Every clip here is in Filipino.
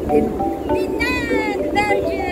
Dinan, Belgium!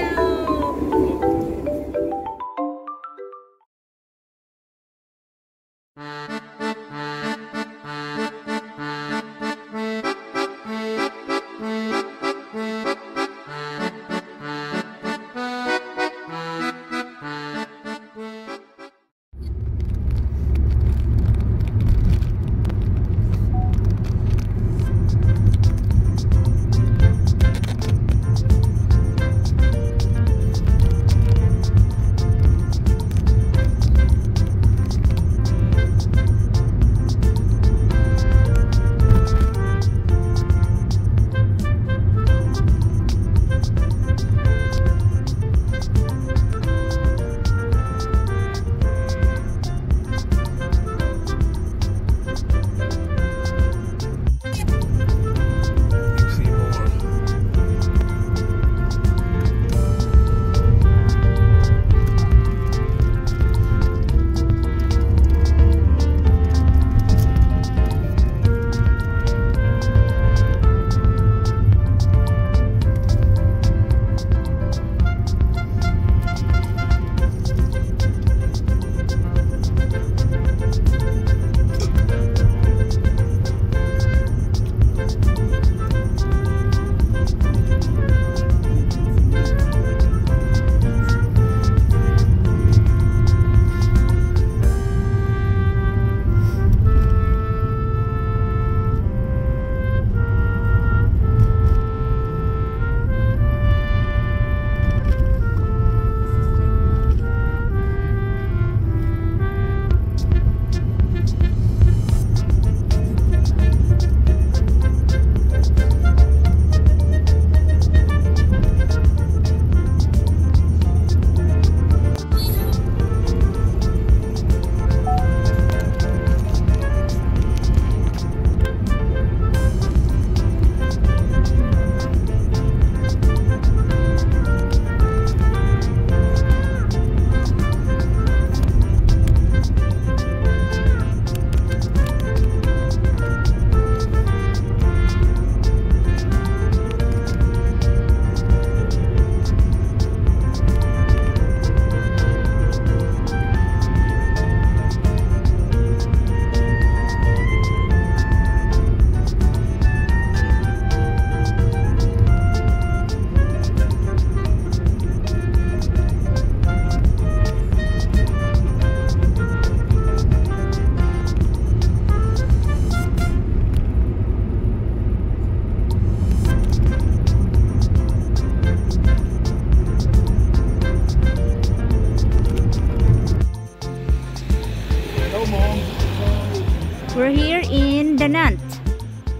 We're here in Dinant,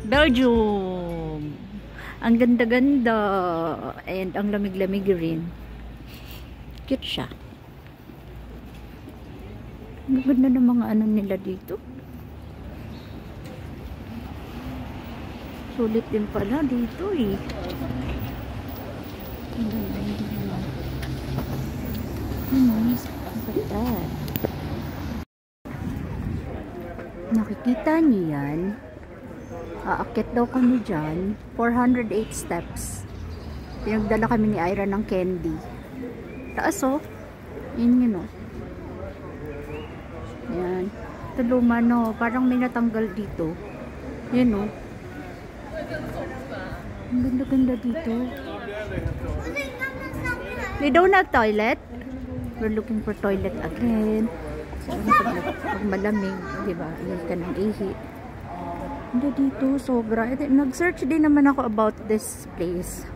Belgium. Ang ganda-ganda and ang lamig-lamig rin. Cute siya. Ang ganda ng mga ano nila dito. Sulit din pala dito eh. Nice. Look at that. Nakikita niyo yan? Aakyat daw kami dyan. 408 steps. Pinagdala kami ni Ira ng candy. Taas oh. Yun yun oh. Yan. Ito luma no. Parang may natanggal dito. Yan oh. Ang ganda-ganda dito. They don't have toilet. We're looking for toilet again. Pag malamig, diba? Yun ka ng ihi. Hindi dito, sobra. Nag-search din naman ako about this place.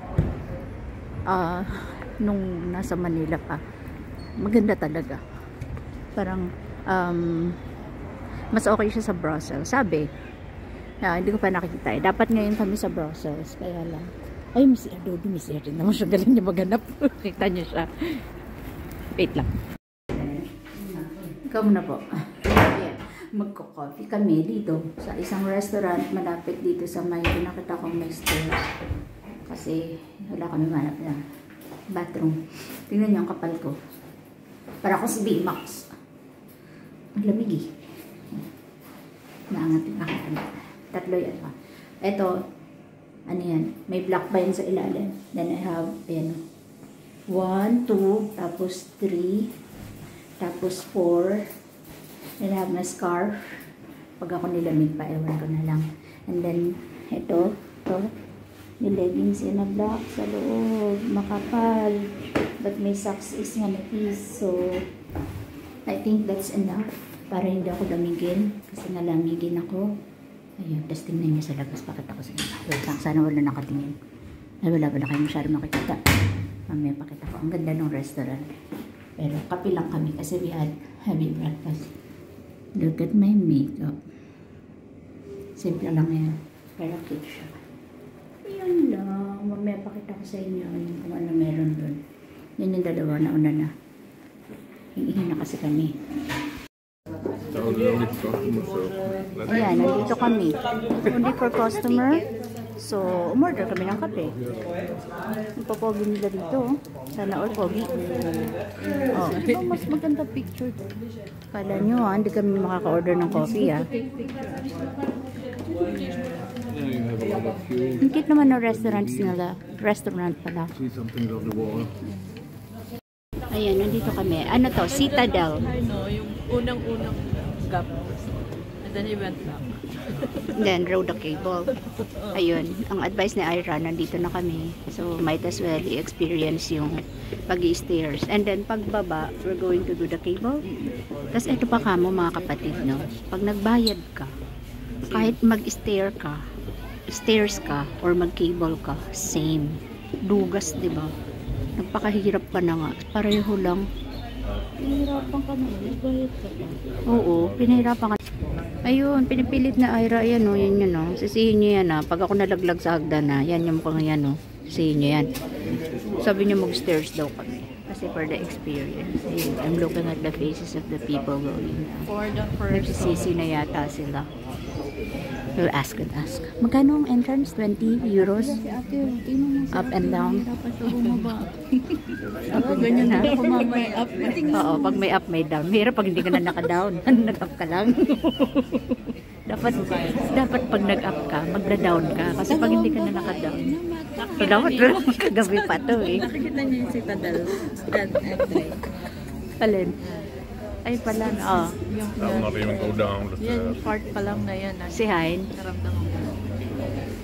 Nung nasa Manila pa. Maganda talaga. Parang, mas okay siya sa Brussels. Sabi, hindi ko pa nakikita eh. Dapat ngayon kami sa Brussels. Kaya lang. Ay, Miss Adobe, Miss Erin naman siya. Galing niya maghanap. Kita niyo siya. Wait lang. Ikaw muna po. Magko-coffee kami dito sa isang restaurant malapit dito sa may pinakita kong may stairs. Kasi wala kami manap na bathroom. Tingnan niyo ang kapal ko. Para ako si B-Max. Ang lamig eh. Naangat yung aking tatlo yan pa. Ito, Ano yan? May black pa yan sa ilalim. Then I have, ayan, 1, 2, tapos 3, tapos 4. Then I have my scarf. Pag ako nilamig pa, ewan ko na lang. And then, ito, yung leggings yan na black sa loob, makapal. But my socks is manipis. So, I think that's enough para hindi ako lamigin. Kasi nalamigin ako. Ayun, tapos tingnan niyo sa labas. Pakita ko sa inyo. Wait lang, sana wala nakatingin. Ay, wala kayo masyado makikita. Mamaya pakita ko. Ang ganda ng restaurant. Pero kape lang kami kasi we had heavy breakfast. Look at my makeup. Simple lang yan. Pero cute siya. Yun lang. Mamaya pakita ko sa inyo kung ano meron doon. Yan yung dalawa na una na. Hingihin na kasi kami. Ayan, nandito kami. Only for customer. So, umorder kami ng kape. Ang papogi nila dito. Sana all pogi. Oh, diba mas maganda picture? Kala nyo hindi kami makaka-order ng coffee Ang cute naman ng restaurants nila. Restaurant pala. Ayan, nandito kami. Ano to? Citadel. Ano, yung unang-unang gap. And then he went back. Then, rode the cable. Ayun, ang advice ni Ira, nandito na kami. So, might as well i-experience yung pag-i-stairs. And then, pagbaba, we're going to do the cable. Tapos, ito pa kamo mga kapatid, no? Pag nagbayad ka, kahit mag-stairs ka, or mag-cable ka, same. Dugas, diba? Nagpakahirap pa na nga. Pareho lang. Pinahirapan ka na. Nagbayad ka pa. Oo, pinahirapan ka. Ayun, pinipilit na Ira. Yan o, yan yun o. Sisihin nyo yan Pag ako nalaglag sa hagdan yan yung pang yan o. Sisihin nyo yan. Sabi nyo mag-stairs daw kami. Kasi for the experience. Ayun, I'm looking at the faces of the people going now. For the first Nagsisisi na yata sila. We'll ask. Magkano ang entrance? 20 euros? Up and down? Ganyan na. Oo, pag may up, may down. Mahirap pag hindi ka na naka-down. Nag-up ka lang. dapat pag nag-up ka, magda-down ka. Kasi pag hindi ka na naka-down. So, dapat kagabi pa to Nakikita niyo yung Citadel. Alin? Ay pala, I'll not even go down the Yan, stairs. part pa lang na yan. Si Hein. Naramdaman ko.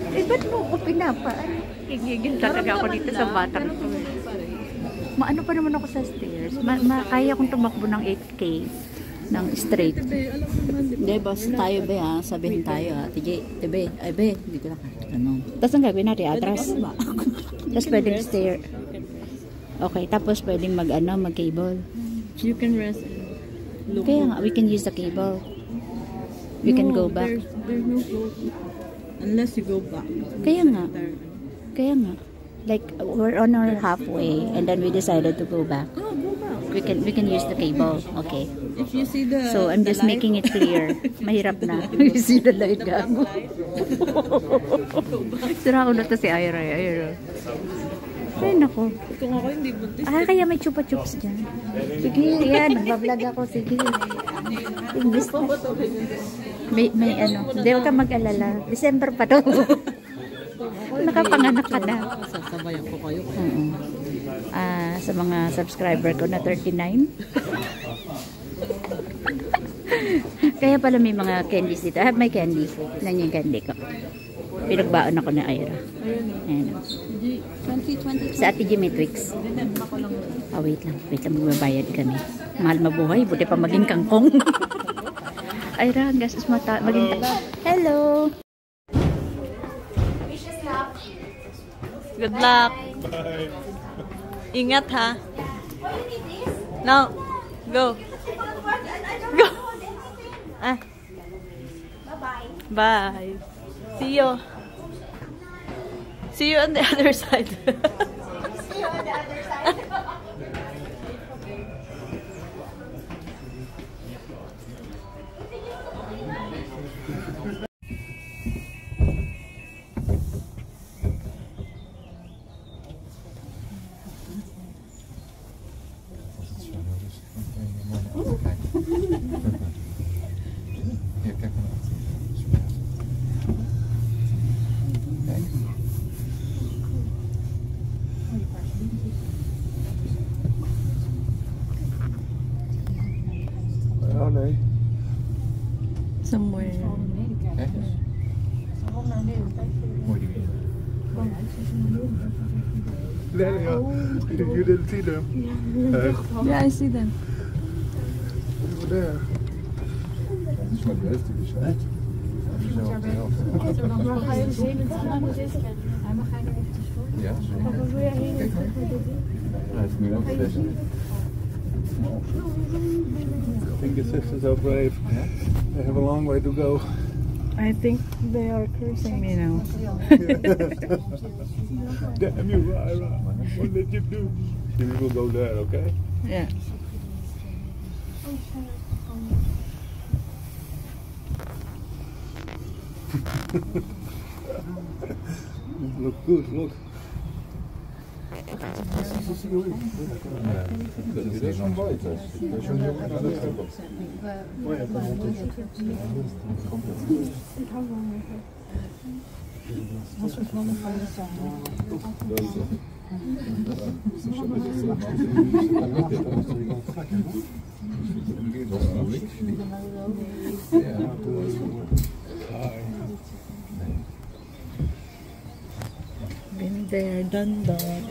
Ba't mo ako pinapaan? Gigigil talaga ako dito sa batang ko. Maano pa naman ako sa stairs. Kaya kong tumakbo ng 8K ng straight. Hindi, basta tayo ba sabihin tayo Tibe, ay be, hindi ko na ano. Tapos ang gagawin natin, atras. Tapos pwedeng stair. Okay, tapos pwedeng mag-cable. You can rest and look. Kaya nga, we can use the cable. We can go back. There's no float. Unless you go back. Kaya nga. Like, we're on our halfway and then we decided to go back. Oh, go back. We can use the cable. Okay. If you see the So, I'm just making it clear. Mahirap na. You see the light, gago. Sira ko na to si Ira. Ay, naku. Kung ako hindi buntis. Kaya may chupa-chups dyan. Sige, yan. Nagbablog ako. Sige. English pa. May ano. Hindi, huwag ka mag-alala. December pa to. Nakapanganak ka na. Sasabayan ko kayo. Sa mga subscriber ko na 39. Kaya pala may mga candies dito. I have my candies. Nan yung candy ko. Pinagbaon ako na Ira. Ayan. 2020. Sa Ate G may Twix. Wait lang. Magbabayad kami. Mahal mabuhay. Buti pa maging kangkong. Ira, gastos mata. Hello! Good luck. Bye. Ingat ha. Now, go. Go. Bye. See you. See you on the other side. See you on the other side. There they are. You didn't see them. Yeah, I see them. Over there. Ja, I think the sisters are brave. They have a long way to go. I think they are cursing me now. Damn you, Ira. What did you do? We will go there, okay? Yeah. Look good, look. Dat is van buiten. Been there, done that.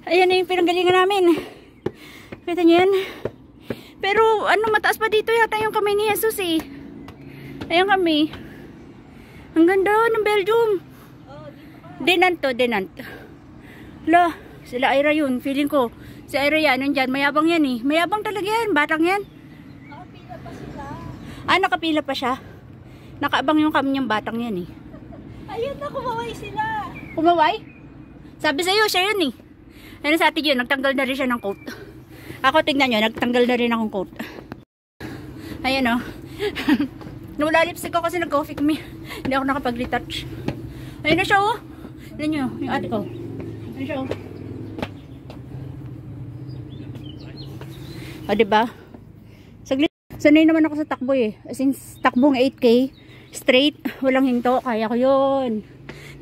Ayan na yung pinanggalingan namin. Kita niyo yan? Pero ano, mataas pa dito yata yung kamay ni Jesus eh. Ayan kami. Ang ganda ng Belgium. Denant to, Denant. La, sila Ira yun. Feeling ko, si Ira yan, nandyan. Mayabang yan eh. Mayabang talaga yan. Batang yan. Nakapila pa sila. Ah, nakapila pa siya. Nakaabang yung kami niyang batang yan eh. Ayun na, kumaway sila. Kumaway? Sabi sa'yo, siya yun eh. Ano sa atin yun, nagtanggal na rin siya ng coat. Ako, tignan nyo, nagtanggal na rin akong coat. Ayan o. Nawala lipstick ko kasi nag-coffee kami. Hindi ako nakapag-retouch. Ayun na siya o. Tignan nyo, yung ate ko. Ayun siya o. O, diba? Saglit. Sanay naman ako sa takbo eh. As in, takbong 8K. Straight, walang hinto. Kaya ko yun.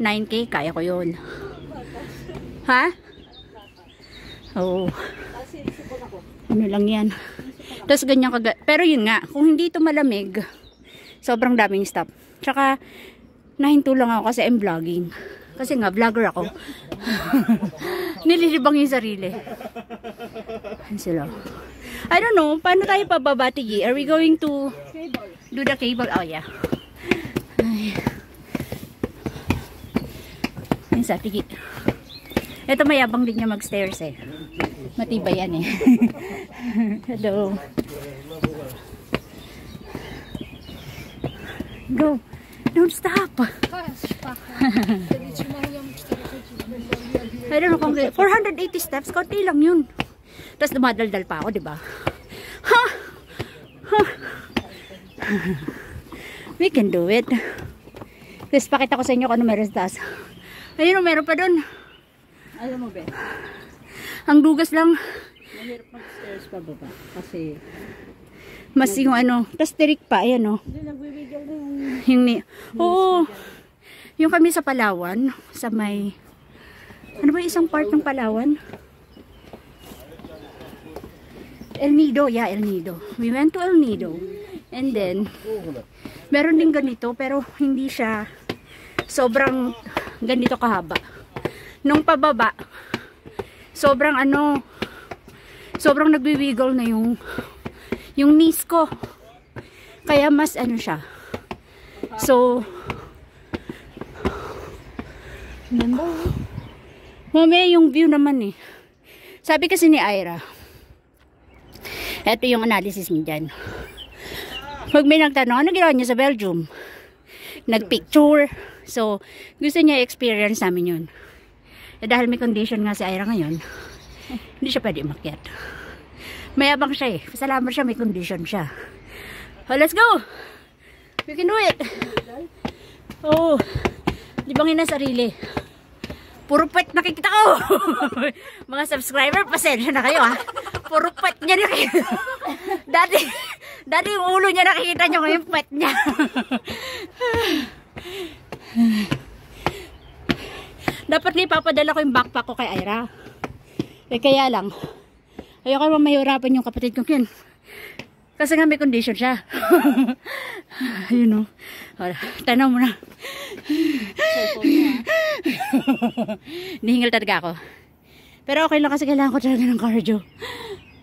9K, kaya ko yun. Ha? Oo. Ano lang yan. Tapos ganyan kaga. Pero yun nga, kung hindi ito malamig, sobrang daming stop. Tsaka, nahinto lang ako kasi I'm vlogging. Kasi nga, vlogger ako. Nililibang yung sarili. Ano sila? I don't know, paano tayo pababa, Tigi? Are we going to do the cable? Oh, yeah. Ay. Ayun sa, Tigi. Ito mayabang din niya mag-stairs eh. Matibay yan eh. Hello. Go. Don't stop. I don't know kung 480 steps. Konti lang yun. Tapos dumadaldal pa ako, diba? Ha? Ha? We can do it. Tapos pakita ko sa inyo kung ano meron sa taas. Ayun o, meron pa dun. Alam mo ba? Ang dugas lang. Mahirap mag-stairs pa baba. Kasi Mas yung ano. Tapos tirik pa. Ayan o. hindi nagbibigyan ko Yung ni... Oo. Yung kami sa Palawan. Sa may... Ano ba isang part ng Palawan? El Nido. Yeah, El Nido. We went to El Nido. And then, meron din ganito. Pero hindi siya sobrang ganito kahaba. Nung pababa, sobrang ano, sobrang nagwiwiggle na yung knees ko. Kaya mas ano siya. So, mamaya yung view naman eh. Sabi kasi ni Ira, eto yung analysis niya dyan. Pag may nagtanong, ano ginawa niya sa Belgium? Nagpicture. So, gusto niya experience namin yun. Eh, dahil may condition nga si Ira ngayon, hindi siya pwede umakyat. Mayabang siya eh. Salamat siya, may condition siya. Oh, let's go! We can do it! Oh, libangin na sarili. Puro pet nakikita ko! Mga subscriber, pasensya na kayo ha. Puro pet niya nakikita. Dati yung ulo niya nakikita nyo, ngayon pet niya. Dapat na ipapadala ko yung backpack ko kay Ira. Eh kaya lang, Ayoko naman mahirapan yung kapatid ko yun. Kasi nga may condition siya. Ayun o. Tanaw mo na. Nihingal talaga ako. Pero okay lang kasi kailangan ko talaga ng cardio.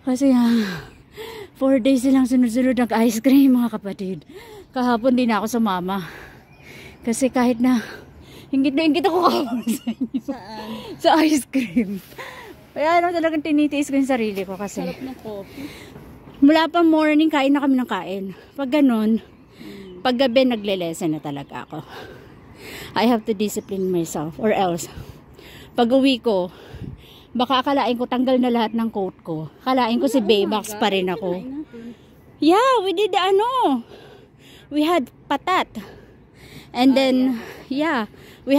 Kasi 4 days silang sunod-sunod nag-ice cream mga kapatid. Kahapon din ako sumama. Kasi kahit na ingit ako kahapon sa inyo. Saan? Sa ice cream. Kaya ano talagang tinitiis ko yung sarili ko kasi. Sarap ng coffee. Mula pa morning, kain na kami ng kain. Pag ganun, pag gabi, nagle-lesson na talaga ako. I have to discipline myself or else. Pag uwi ko, baka akalain ko tanggal na lahat ng coat ko. Akalain ko si Baybax pa rin ako. Yeah, we did we had patat. And then, we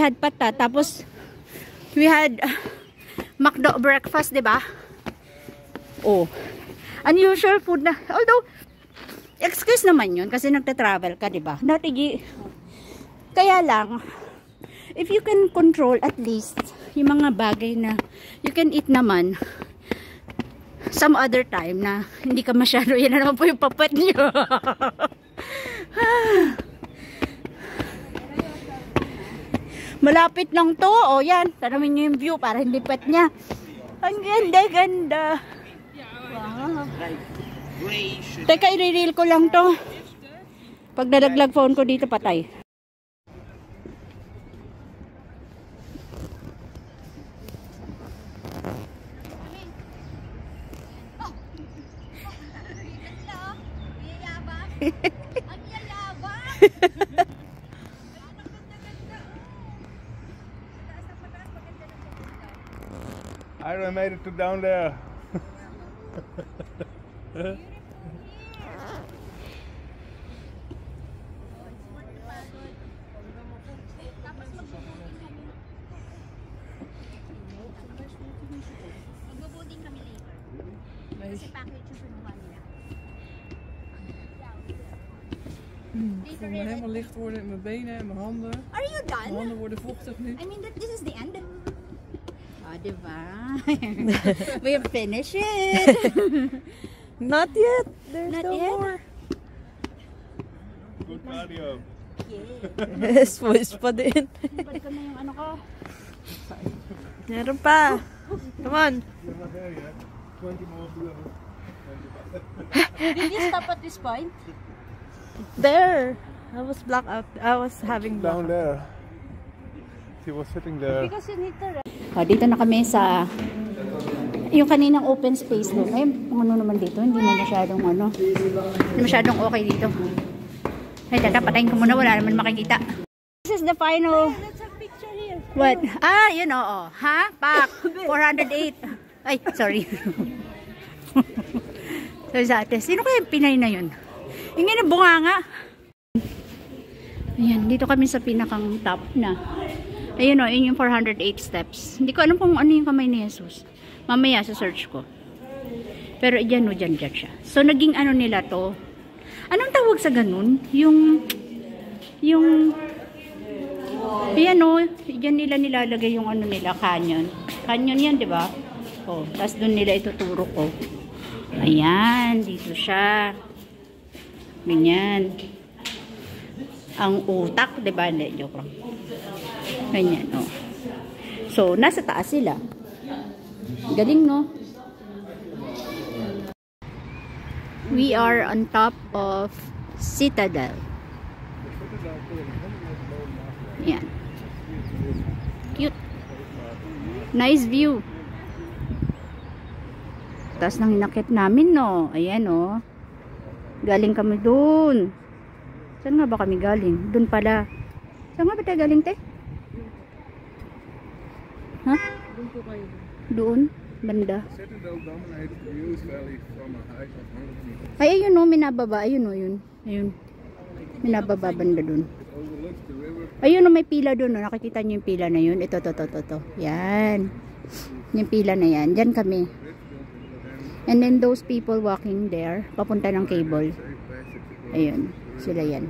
had patat. Tapos, we had McDo breakfast, diba? Oh. Unusual food na. Although, excuse naman yun kasi nagte-travel ka, diba? Kaya lang, if you can control at least yung mga bagay na you can eat naman some other time na hindi ka masyado, yan na naman po yung papat nyo. Malapit lang to. O yan, tanamin nyo yung view para hindi pet niya. Ang ganda-ganda. Wow. Teka, i-reel ko lang to. Pag nalaglag phone ko dito, patay. I made it to down there. Magbo-boating kami later. Kasi package yung pinuha nila. Ik voel me helemaal licht worden in mijn benen en mijn handen. Are you Mijn handen done? worden vochtig nu. I mean, this is the end. Oh, diba? We have finished it. Not yet. There's Not still yet? more. Good cardio. Yes, voice pa din. Balik ko na yung ano ko. Meron pa. Come on. You're not there yet. 20 more to go. Did you stop at this point? There. I was black out. I was having Down blackout. there. She was sitting there. Because you need to rest. Oh, dito na kami sa yung kaninang open space doon. Ay, ano naman dito, hindi mo masyadong hindi masyadong okay dito. Ay, teka, patayin ko muna, wala naman makikita. This is the final. Let's have picture here. What? Ah, yun oo. Ha? Pak. 408. Ay, sorry. Sorry sa ate. Sino kaya yung Pinay na yun? Yung nga bunga nga. Ayan, dito kami sa pinakang top na. Ayun o, yun yung 408 steps. Hindi ko alam kung ano yung kamay ni Jesus. Mamaya sa search ko. Pero dyan o, dyan siya. So, naging ano nila to. Anong tawag sa ganun? Ayan o, dyan nila nilalagay yung ano nila, canyon. Canyon yan, di ba? O, tapos dun nila ituturo ko. Ayan, dito siya. Ganyan. Ang utak, di ba? Hindi, joke lang. Ganyan, oh. So, nasa taas sila. Galing, no? We are on top of Citadel. Yan. Cute. Nice view. Taas ng inakit namin, no? Ayan, oh. Galing kami dun. Saan nga ba kami galing? Dun pala. Saan nga ba tayo galing, te? Ha? Doon? Banda? Citadel dominates the Hughes Valley from a height of 100 meters. Ay, ayun o, minababa. Ayun o, yun. Ayun. Minababa banda dun. It overlooks the river. Ayun o, may pila dun o. Nakikita nyo yung pila na yun. Ito. Yan. Yung pila na yan. Diyan kami. And then those people walking there, papunta ng cable. Ayun. Sila yan.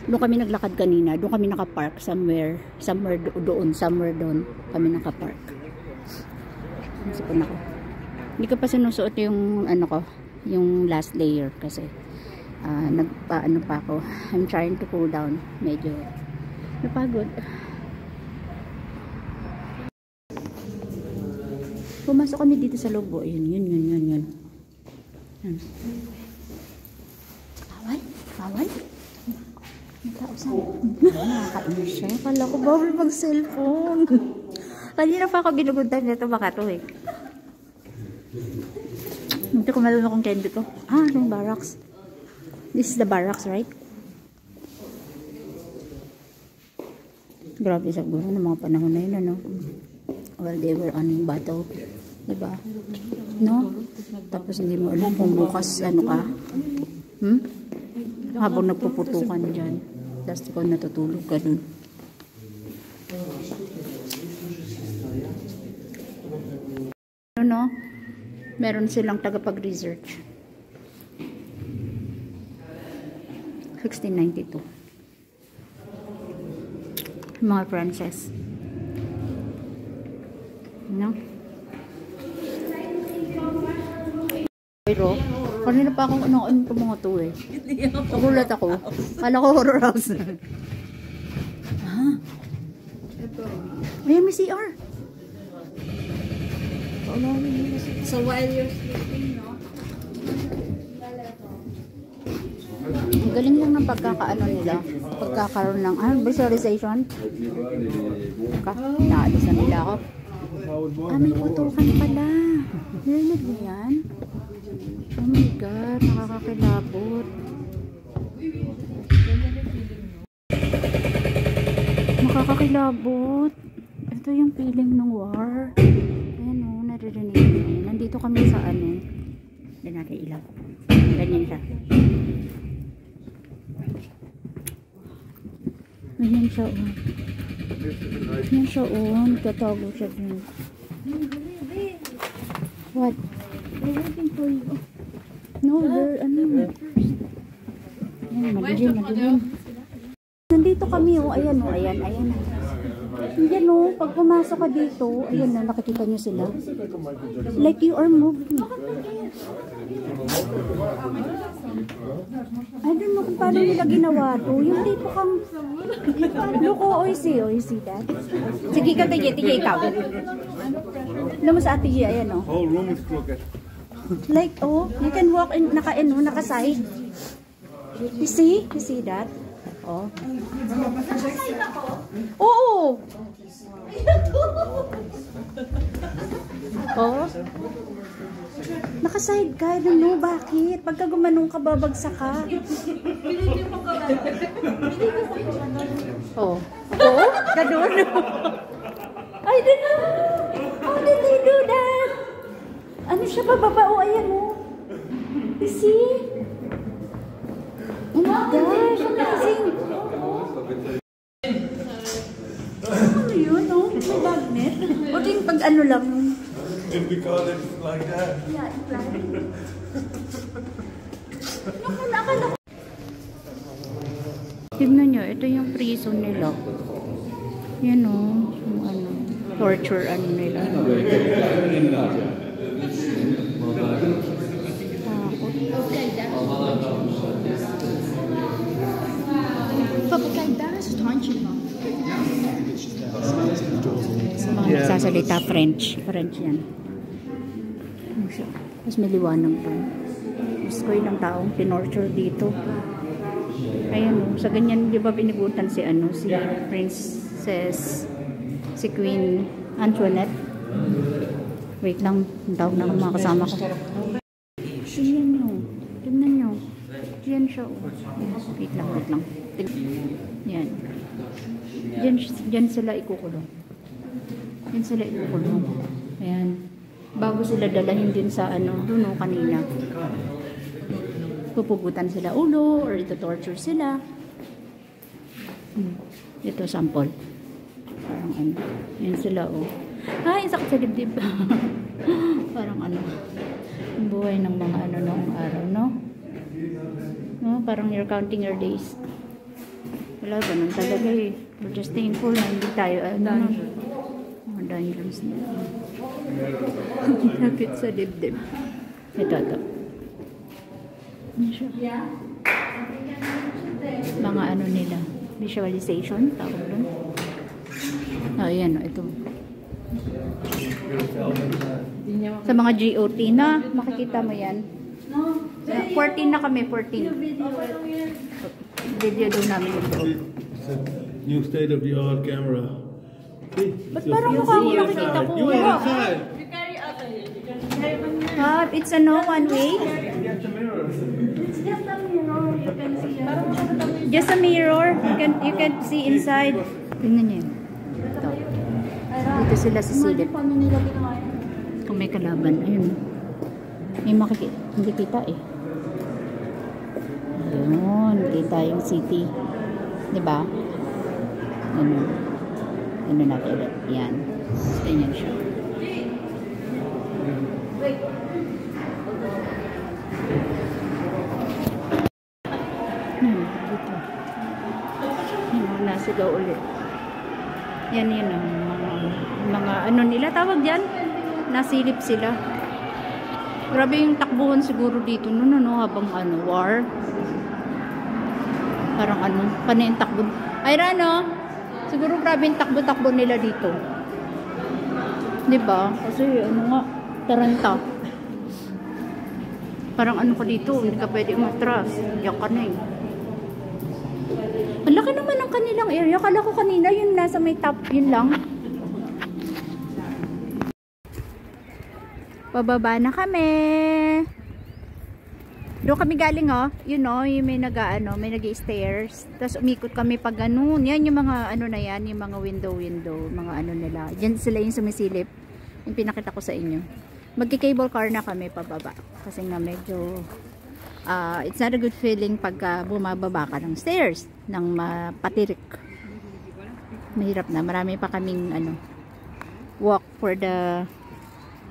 Doon kami naglakad kanina. Doon kami nakapark somewhere doon kami nakapark. Sipan ako. Hindi ko pa sinusuot yung ano ko, yung last layer kasi nagpa-ano pa ako. I'm trying to cool down. Medyo napagod. Pumasok kami dito sa loob. Yun. Bawal? Bawal? May tao sa nakakainis siya. Kala ko bawal mag-cellphone. Kanina pa ako binuguntan nito baka to eh. Hindi ko malala kung candy ko. Yung barracks. This is the barracks, right? Grabe siguro ng mga panahon na yun, ano? While they were on battle. Diba? No? Tapos hindi mo alam kung bukas ano ka. Habang nagpuputukan dyan. Tapos ikaw natutulog ka dun. No? Meron silang tagapag-research. 1692. Mga Frances. No? Pero, kanina pa akong ano itong mga to eh. Nagulat ako. Kala ko horror house. Ayan, may CR. So while you're sleeping, no? Ang galing lang ng pagkakaano nila. Pagkakaroon ng visualization. Naalisan nila ako. May putukan pala. Narinig mo yan? Oh my God, nakakakilabot. Nakakakilabot. Ito yung feeling ng war. Ayan o, naririnig mo. Nandito kami sa ano. Hindi natin ilaw. Ganyan siya. Ganyan siya o. Ganyan siya o. Nagtatago siya dyan. What? They're waiting for you. No, they're ano. Ayan, madilim. Nandito kami o. Ayan o, ayan. Yan o, pag pumasok ka dito, ayan na, nakikita nyo sila. Like you are moving. I don't know kung paano nila ginawa to. Yung tipo kang, look, you see that? Sige ka, tige, ikaw. Alam mo sa ate Gia, ayan o. Whole room is crooked. Like, you can walk in, naka-side. You see that? Oh. Oo. Oh. Naka-side ka, no, bakit? Pagka gumanong ka, babagsak ka. Oh. Oo? Ganun? I don't know. How did they do that? Ano siya, bababa? Oh, ayan, oh. You see? Oh my gosh, amazing. Ano yun, no? May magnet. O din pag ano lang. If we call it like that. Yeah, nakala ko. Tignan nyo, ito yung prison nila. Yan o, yung ano, torture ano nila. Mga nagsasalita French yan. Tapos may liwanag pa. Gusto ko yung taong tinorture dito. Ayan o, sa ganyan di ba binigutan si Princess, si Queen Antoinette. Wait lang, tawag na ang mga kasama ko. Tingnan nyo. Diyan siya o. Wait lang. Yan. Diyan sila ikukulong. Ayan. Bago sila dalahin din sa doon kanina. Pupugutan sila ulo or ito-torture sila. Ito sample. Parang yan sila o. Ay, sakit sa dibdib. Parang yung buhay ng mga noong araw, no? No? Parang you're counting your days. Wala, ganun talaga eh. We're just thankful na hindi tayo, dungeons na. Lapit sa dibdib. Ito. Mga ano nila, visualization, tawag doon. Ayan, ito. Sa mga GOT na, makikita mo yan. 14 na kami, 14. Video doon namin ito. New state-of-the-art camera. Ba't parang mukha ko nakikita ko? It's a no one way? Just a mirror. You can see inside. Tingnan niyo. Ito. Dito sila sisilip. Kung may kalaban. Ayun. May makikita. Hindi kita eh. Ayun. Kita yung city. Diba? Ano natin ulit. Yan. Ganyan siya. Dito. Nasigaw ulit. Yan yun ang mga ano nila tawag dyan. Nasilip sila. Grabe yung takbuhan siguro dito noon habang war. Parang paano yung takbo. Ay Rano, siguro grabe yung takbo-takbo nila dito. Diba? Kasi nga, taranta. Parang ko dito, hindi ka pwede umatras. Diyan ka na eh. Ang laki naman ng kanilang area. Kala ko kanina yun nasa may top, yun lang. Pababa na kami. Doon kami galing yung may may nag-stairs. Tapos umikot kami pag ganun. Yan yung mga na yan, yung mga window, mga nila. Diyan sila yung sumisilip. Yung pinakita ko sa inyo. Magki-cable car na kami pababa. Kasi nga medyo it's not a good feeling pagka bumababa ka ng stairs ng patirik. Mahirap na. Marami pa kaming walk for the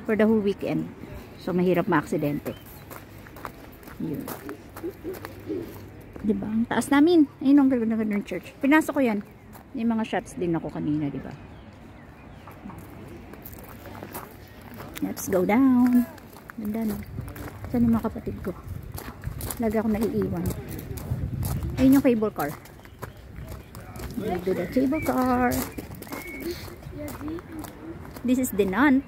whole weekend. So mahirap ma-aksidente. Yun. Diba? Ang taas namin. Ayun ang ganda ng church. Pinasok ko yan. Yung mga shots din ako kanina, diba? Let's go down. Ganda na. Saan yung mga kapatid ko? Lagi ako naiiwan. Ayun yung cable car. We'll do the cable car. This is Denant.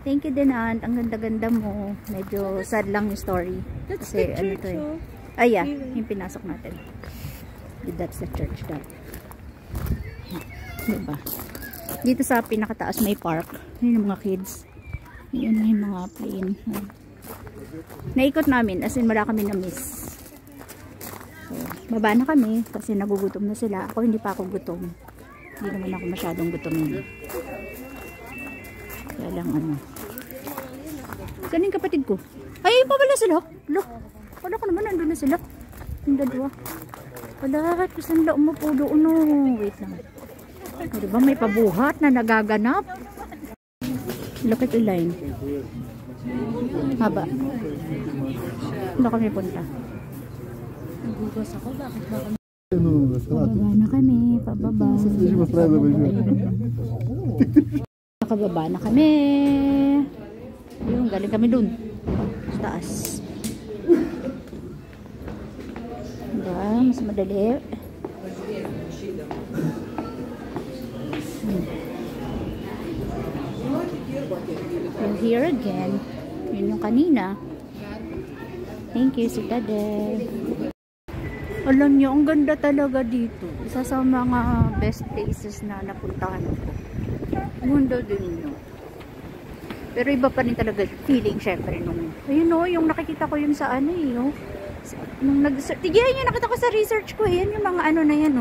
Thank you, Denant. Ang ganda-ganda mo. Medyo sad lang yung story. That's kasi the church, to eh. Ay, yeah. Yung pinasok natin. That's the church that. Diba? Dito sa pinakataas may park. Yun yung mga kids. Yun yung mga plane. Naikot namin. As in, wala kami na-miss. So, baba na kami. Kasi nagugutom na sila. Ako hindi pa ako gutom. Hindi naman ako masyadong gutom yun. Kaya lang Saan yung kapatid ko? Ay, pa pala sila. Look. Wala ko naman, nandun na sila. Yung dalawa. Wala, saan la umupo doon. Wait lang. O, diba may pabuhat na nagaganap? Look at the line. Haba. Wala kami punta. Nagugas ako. Bakit ba kami? Pababa na kami. Pababa. Nakababa na kami. Yung galing kami dun. Sa taas. Diba? Mas madali. You're here again. Yun yung kanina. Thank you, si Tade. Alam nyo, ang ganda talaga dito. Isa sa mga best places na napuntahan ko. Ganda din no. Pero iba pa rin talaga feeling syempre nung yung nakikita ko yun sa nung tigyan yun, nakita ko sa research ko yan yung mga na yan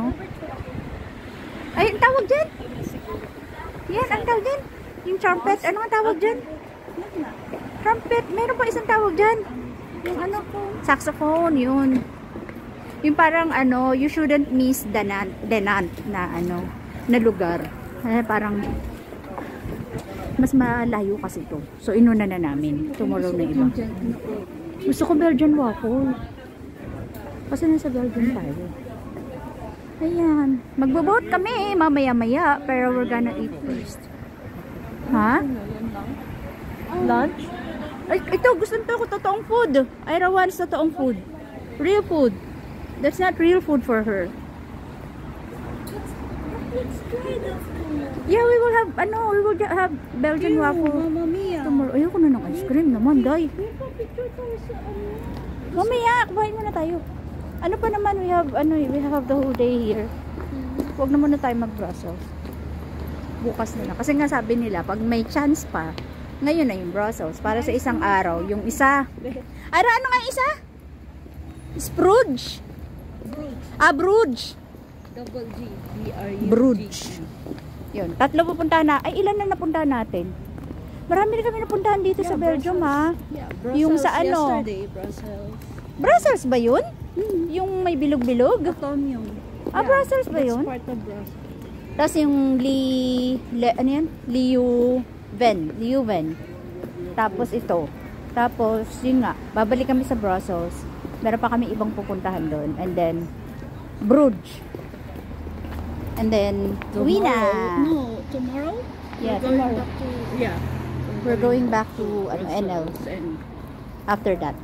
ay, ang tawag dyan yan, ang tawag dyan yung trumpet, ano ang tawag dyan trumpet, meron pa isang tawag dyan yung saxophone, yun yung parang you shouldn't miss Denant na lugar parang mas malayo kasi to. So, inuna na namin. Tomorrow na iba. Gusto ko Belgian waffle. Kasi nasa Belgian tayo. Ayan. Magbo-vote kami mamaya-maya. Pero we're gonna eat first. Ha? Lunch? Ay, ito, gusto nito ko totoong food. Ira wants totoong food. Real food. That's not real food for her. Let's try that food. Yeah, we will have Belgian waffle Mamma mia. tomorrow. Ayoko na ng ice cream naman, day. May pa-picture tayo sa ano. Mamaya, kumain muna tayo. Ano pa naman, we have the whole day here. Huwag na muna tayo mag-Brussels. Bukas na lang. Kasi nga sabi nila, pag may chance pa, ngayon na yung Brussels. Para sa isang araw. Yung isa. Ara, ano nga yung isa? Sprouge. Bruges. Double G. B-R-U-G. Bruges. Yun. 3 pupuntahan na. Ay, ilan na napuntahan natin? Marami na kami napuntahan dito sa Belgium, ha? Yeah, Yung sa ano? Yesterday, Brussels. Brussels ba yun? Yung may bilog-bilog? Tom yung. Brussels ba yun? That's part of Brussels. Tapos yung ano yan? Leuven. Tapos ito. Tapos, yun nga, babalik kami sa Brussels. Meron pa kami ibang pupuntahan doon. And then, Bruges. And then, uwi na. No, tomorrow? Yeah, We're going tomorrow. back to, yeah. We're going back to NL. And After that.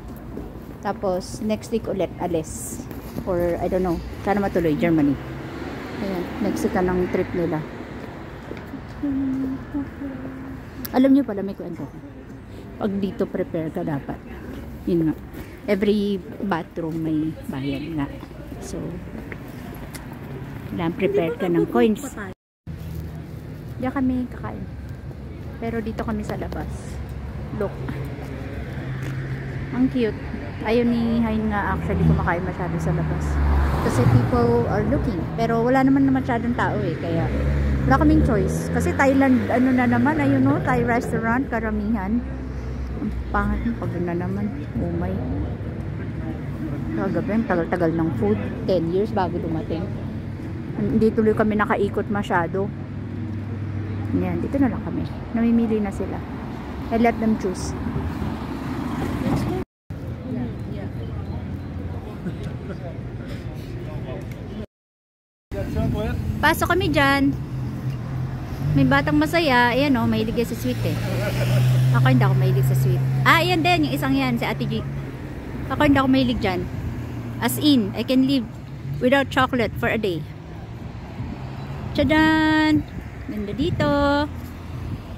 Tapos, next week ulit, alis. For, I don't know, sana matuloy, Germany. Ayan, Mexican ang trip nila. Alam nyo pala, may kwento. Pag dito prepare ka dapat. Yun nga. Every bathroom may bayad nga. So, kailangan prepare ka ng coins. Diyan kami kakain. Pero dito kami sa labas. Look. Ang cute. Ayaw ni Hein nga actually kumakain masyado sa labas. Kasi people are looking. Pero wala naman na masyadong tao eh. Kaya wala kaming choice. Kasi Thailand, ano na naman, ayun no, Thai restaurant, karamihan. Ang pangat mo, pag na naman. Oh my. Kagabi, tagal-tagal ng food. 10 years bago dumating. Hindi tuloy kami nakaikot masyado. Yan, dito na lang kami. Namimili na sila. I let them choose. Pasok kami dyan. May batang masaya. Ayan o, mahilig yan sa sweet eh. Ako hindi ako mahilig sa sweet. Ayan din, yung isang yan, si Ate G. Ako hindi ako mahilig dyan. As in, I can live without chocolate for a day. Tchadan! Ganda dito.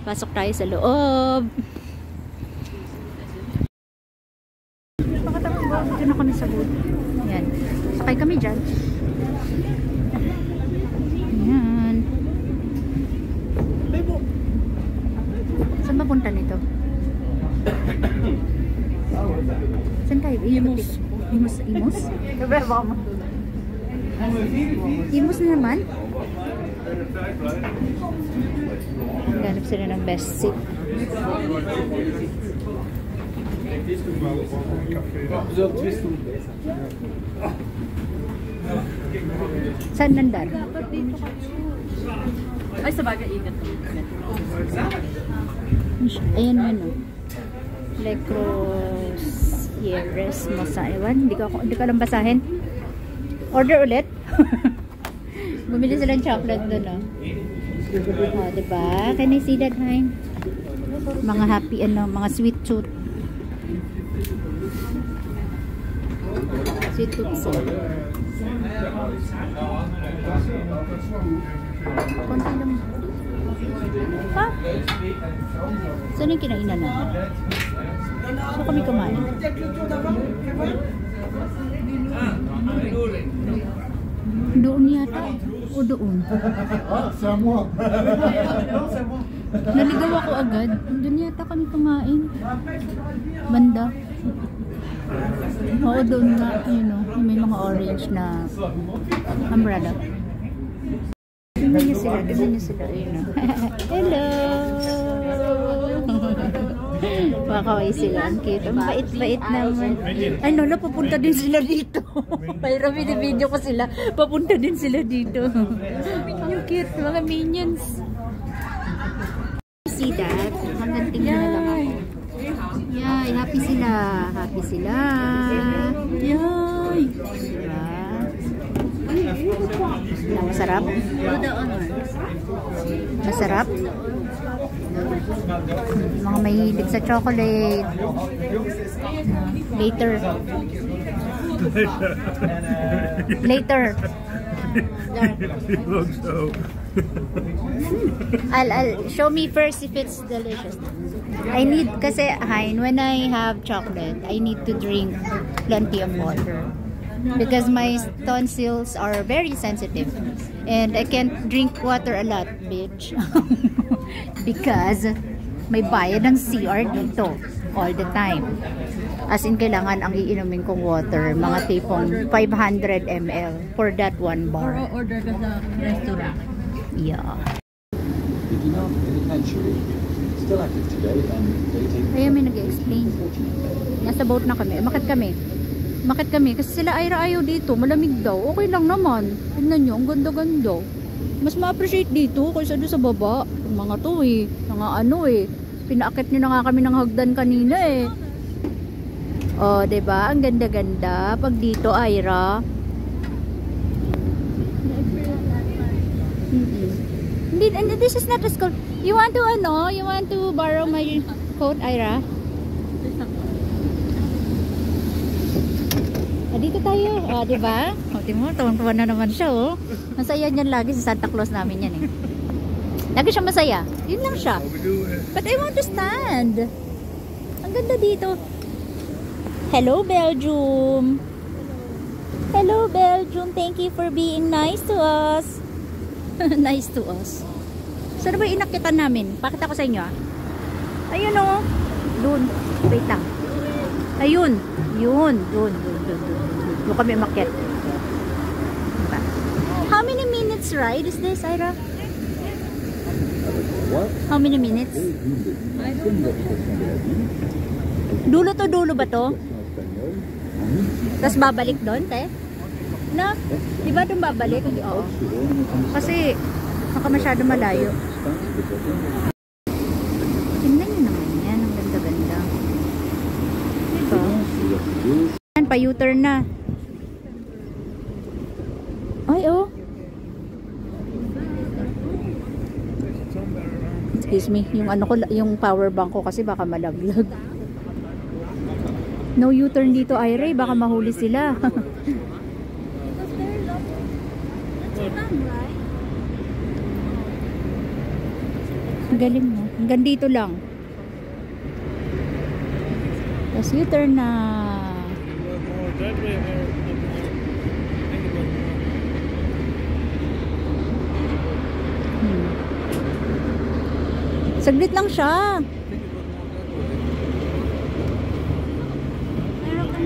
Pasok tayo sa loob. Dito na kami sa booth. Yan. Sakay kami dyan. Yan. Saan ba punta nito? Saan tayo? Imus. Imus? Imus na naman? Ganap sila ng best seat. Saan nandar? ay, sa bagay, ingat. Ayan ano. Lecros Yeres Mosa. Ewan, hindi ko lang basahin. Order ulit. Bumili silang chocolate doon, no? Oh, diba? Can I see that, Hein? Mga happy, mga sweet tooth. Sweet tooth sila. Konti lang. Ha? Saan yung kinainan natin? So kami kumain. Doon yata. O doon. Naligaw ako agad. Doon yata kami kumain. Banda. Oo, doon nga. Yun o. May mga orange na umbrella. Tingnan niyo sila. Ayun o. Hello! Makakaway sila. Ang cute. Ang bait-bait naman. Ay, Lola, papunta din sila dito. Pero video ko sila. Papunta din sila dito. Ang cute. Mga minions. See that? Hanggang tingnan na lang ako. Yay! Happy sila. Happy sila. Yay! Diba? Masarap? Masarap? Mga mahilig sa chocolate. Later. Later. You look so. I'll show me first if it's delicious. I need, kasi Hein, when I have chocolate, I need to drink plenty of water. Because my tonsils are very sensitive. And I can't drink water a lot, bitch. Because may bayad ng CR dito all the time. As in, kailangan ang iinumin kong water, mga tipong 500 ml for that one bar. Order ka sa restaurant. Yeah. Picking up penitentiary. Still active today and dating. Kaya may nag-explain. Nasa boat na kami. Bakit kami? Bakit kami? Kasi sila ayaw dito. Malamig daw. Okay lang naman. Tingnan nyo, ang ganda-ganda. Mas ma-appreciate dito kaysa doon sa baba. Yung mga to eh. Mga ano eh. Pinaakit nyo na nga kami ng hagdan kanina eh. Oh, diba? Ang ganda-ganda. Pag dito, Ira. Hindi, this is not a school. You want to, you want to borrow my coat, Ira? Dito tayo. Diba? Diba? Tuwan-tuwan na naman siya, oh. Masaya niyan lagi si Santa Claus namin yan, eh. Lagi siya masaya. Yun lang siya. But I want to stand. Ang ganda dito. Hello, Belgium. Hello, Belgium. Thank you for being nice to us. Nice to us. Saan ba inakitan namin? Pakita ko sa inyo, ah. Ayun, oh. Doon. Wait lang. Ayun. Yun. Doon. Doon kami umakyat. Diba? How many minutes ride is this, Ira? How many minutes? Dulo to dulo ba to? Tapos babalik doon, te? Na? Di ba doon babalik? Oo. Kasi baka masyado malayo. Tingnan nyo naman yan. Ang ganda-ganda. Diba? Yan, pa-U-turn na. Ay, oh. Excuse me. Yung ano ko, yung power bank ko kasi baka malaglag. No U-turn dito, Ira. Baka mahuli sila. Ang galing mo. Hanggang dito lang. Tapos U-turn na. Saglit lang siya.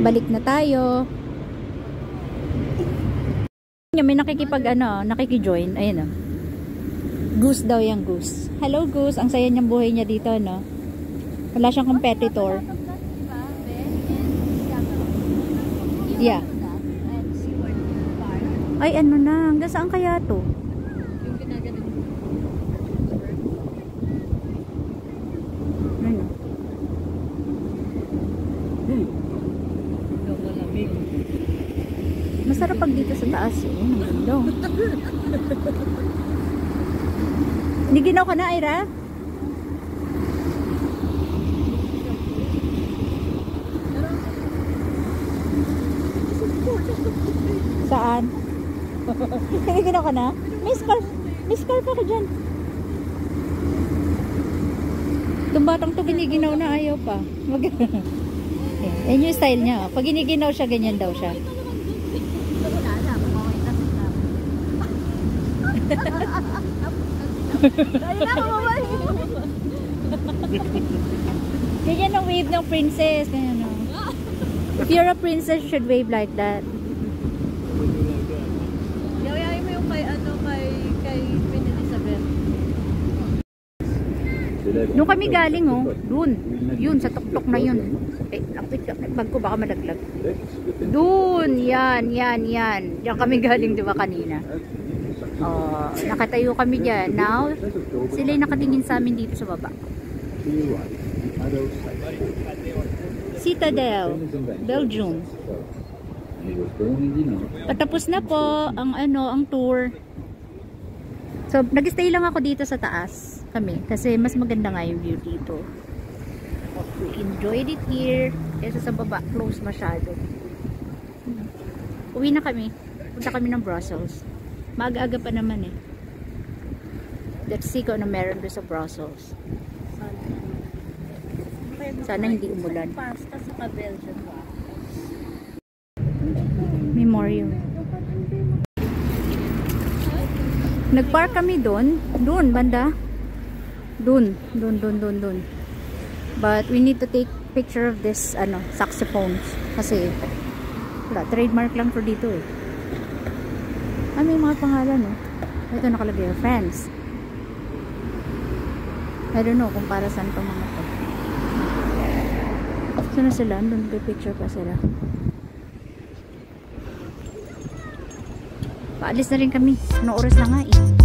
Balik na tayo. May nakiki-join. Ayun, oh. Goose daw yung Goose. Hello, Goose. Ang saya niyang buhay niya dito, no? Wala siyang competitor. Yeah. Ay, ano na? Hanggang saan kaya to? Yung ginagaling. Ano? Malamig. Masarap pag dito sa taas, eh. Ang ganda. Niginaw ka na, Ira? Saan? Niginaw ka na? May scarf ako dyan. Itong batang to giniginaw na, ayaw pa. Yan yung style niya. Pag giniginaw siya, ganyan daw siya. Ganyan ang wave ng princess. Ganyan, no? If you're a princess, you should wave like that. Yayayin mo yung kay Queen Elizabeth. Nung kami galing, oh, dun. Yun, sa tuktok na yun. Eh, bag ko baka malaglag. Dun, yan. Diyan kami galing, di ba, kanina? Oh, nakatayo kami dyan. Now, sila yung nakatingin sa amin dito sa baba. Citadel, Belgium. Patapos na po ang ang tour. So, nag-stay lang ako dito sa taas. kami kasi mas maganda nga yung view dito. We enjoyed it here kaysa sa baba, close masyado. Uwi na kami. Punta kami ng Brussels. Maaga-aga pa naman eh. Let's see kung ano meron doon sa Brussels. Sana hindi umulan. Pasta sa Belgium. Memorial. Nagpark kami doon. Doon, banda. Doon. But we need to take picture of this, saxophones. Kasi, wala, trademark lang for dito eh. May mga pangalan, no? Ito nakalagay, France. I don't know kung para saan pa mga to. Saan na sila? Doon, picture pa sila. Paalis na rin kami. Anong oras na nga eh.